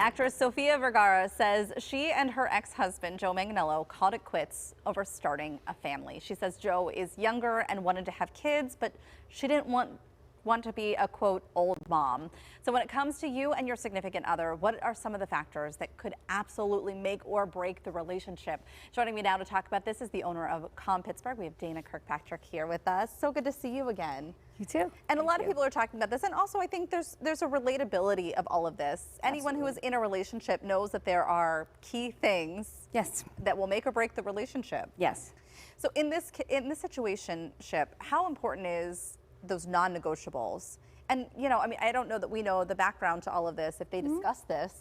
Actress Sofía Vergara says she and her ex-husband, Joe Manganiello, called it quits over starting a family. She says Joe is younger and wanted to have kids, but she didn't want to be a, quote, old mom. So when it comes to you and your significant other, what are some of the factors that could absolutely make or break the relationship? Joining me now to talk about this is the owner of Calm Pittsburgh. We have Dana Kirkpatrick here with us. So good to see you again. You too. And a lot of people are talking about this, and also I think there's a relatability of all of this. Anyone who is in a relationship knows that there are key things that will make or break the relationship. Yes. So in this situationship, how important is those non-negotiables? And you know, I mean, I don't know that we know the background to all of this, if they discussed this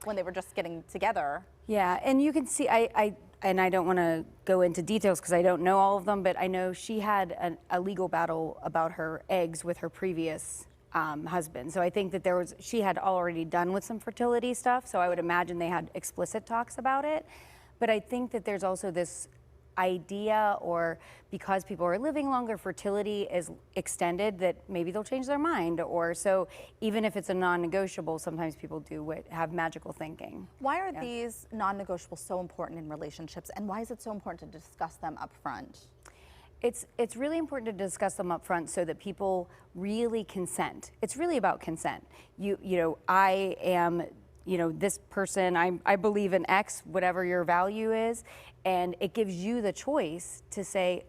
when they were just getting together. Yeah, and you can see, and I don't want to go into details because I don't know all of them, but I know she had a legal battle about her eggs with her previous husband. So I think that she had already done with some fertility stuff, so I would imagine they had explicit talks about it. But I think that there's also this idea, or because people are living longer, fertility is extended, that maybe they'll change their mind, or so even if it's a non-negotiable, sometimes people do have magical thinking. Why are these non-negotiables so important in relationships, and why is it so important to discuss them up front? It's really important to discuss them up front so that people really consent. It's really about consent. You know, I am, you know, this person, I believe in X, whatever your value is, and it gives you the choice to say,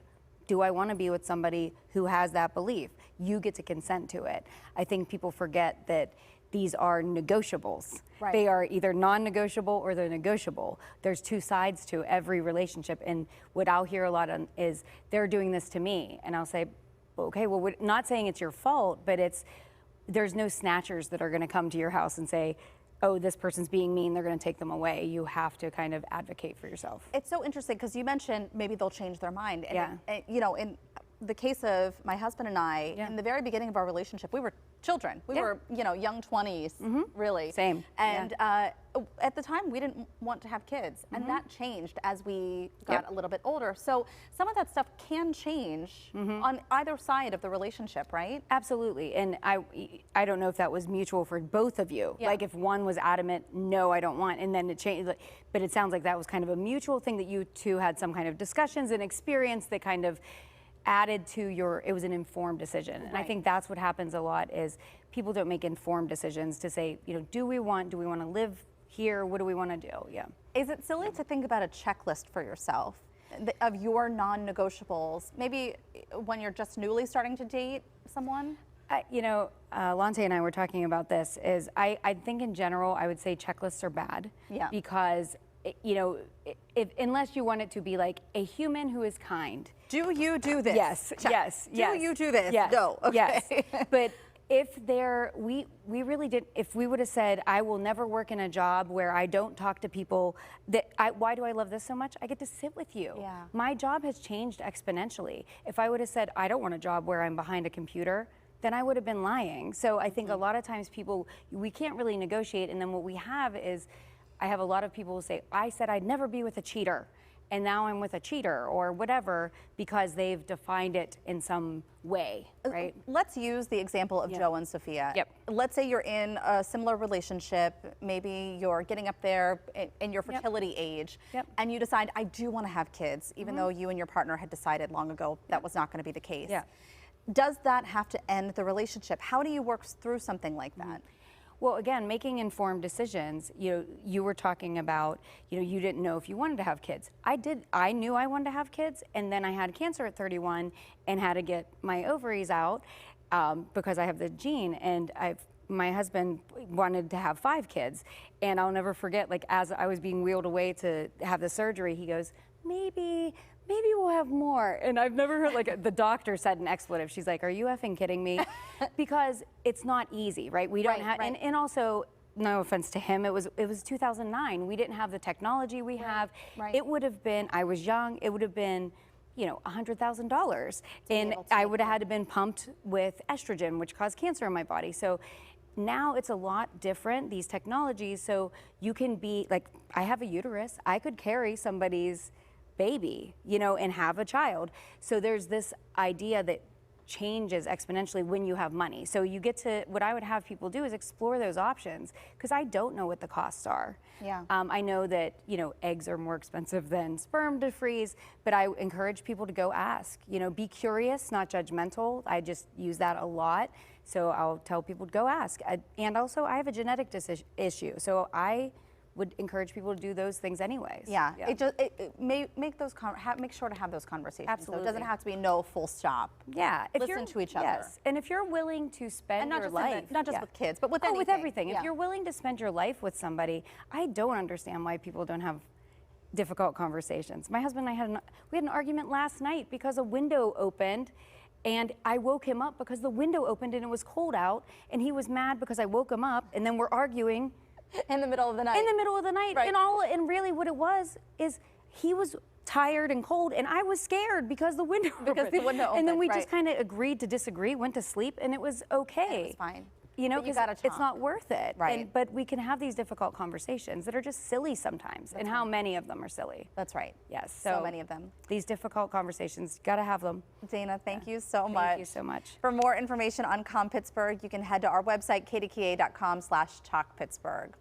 do I want to be with somebody who has that belief? You get to consent to it. I think people forget that these are negotiables. Right. They are either non-negotiable or they're negotiable. There's two sides to every relationship, and what I'll hear a lot on is, they're doing this to me, and I'll say, okay, well, we're not saying it's your fault, but there's no snatchers that are going to come to your house and say, oh, this person's being mean, they're going to take them away. You have to kind of advocate for yourself. It's so interesting because you mentioned maybe they'll change their mind. And you know, in the case of my husband and I, in the very beginning of our relationship, we were children. We were, you know, young 20s, really. Same. And at the time, we didn't want to have kids. And that changed as we got a little bit older. So some of that stuff can change on either side of the relationship, right? Absolutely. And I don't know if that was mutual for both of you. Like if one was adamant, no, I don't want, and then it changed. But it sounds like that was kind of a mutual thing, that you two had some kind of discussions and experience that kind of added to it was an informed decision. And I think that's what happens a lot, is people don't make informed decisions to say, you know, do we want to live here? What do we want to do? Yeah. Is it silly to think about a checklist for yourself of your non-negotiables, maybe when you're just newly starting to date someone? You know, Lante and I were talking about this, is I think in general, I would say checklists are bad. Yeah. Because, you know, unless you want it to be like a human who is kind. Do you do this? Yes, yes, yes. Do you do this? Yes. No. Okay. Yes. But if we really did, if we would have said, I will never work in a job where I don't talk to people, why do I love this so much? I get to sit with you. Yeah. My job has changed exponentially. If I would have said, I don't want a job where I'm behind a computer, then I would have been lying. So I think a lot of times we can't really negotiate, and then what we have is, I have a lot of people who say, I said I'd never be with a cheater, and now I'm with a cheater, or whatever, because they've defined it in some way, right? Let's use the example of Joe and Sofía. Yep. Let's say you're in a similar relationship, maybe you're getting up there in your fertility age, and you decide, I do want to have kids, even though you and your partner had decided long ago that was not going to be the case. Yeah. Does that have to end the relationship? How do you work through something like that? Well, again, making informed decisions. You know, you were talking about, you know, you didn't know if you wanted to have kids. I knew I wanted to have kids, and then I had cancer at 31 and had to get my ovaries out because I have the gene, and my husband wanted to have 5 kids. And I'll never forget, like, as I was being wheeled away to have the surgery, he goes, maybe we'll have more. And I've never heard, like, the doctor said an expletive. She's like, are you effing kidding me? Because it's not easy, right? We don't have, and also, no offense to him, it was 2009. We didn't have the technology we have. It would have been, I was young, it would have been, you know, $100,000. And I would have had to been pumped with estrogen, which caused cancer in my body. So now it's a lot different, these technologies. So you can be, like, I have a uterus. I could carry somebody's baby, you know, and have a child. So there's this idea that changes exponentially when you have money. So you get to, what I would have people do is explore those options, because I don't know what the costs are. Yeah. I know that, eggs are more expensive than sperm to freeze, but I encourage people to go ask. Be curious, not judgmental. I just use that a lot. So I'll tell people to go ask. And also, I have a genetic issue, so I would encourage people to do those things anyways. Yeah. Make sure to have those conversations. Absolutely. So it doesn't have to be no full stop. Yeah. Listen to each other. Yes. And if you're willing to spend your life, not just with kids, but with anything. with everything. Yeah. If you're willing to spend your life with somebody, I don't understand why people don't have difficult conversations. My husband and I had an argument last night because a window opened. And I woke him up because the window opened and it was cold out, and he was mad because I woke him up, and then we're arguing in the middle of the night. In the middle of the night. Right. And really what it was is he was tired and cold, and I was scared because the window opened. And then we just kind of agreed to disagree, went to sleep, and it was okay. It was fine. Because it's not worth it. Right. But we can have these difficult conversations that are just silly sometimes. And how many of them are silly? That's right. Yes. So many of them. These difficult conversations, got to have them. Dana, thank you so much. Thank you so much. For more information on Calm Pittsburgh, you can head to our website, kdka.com/talkpittsburgh.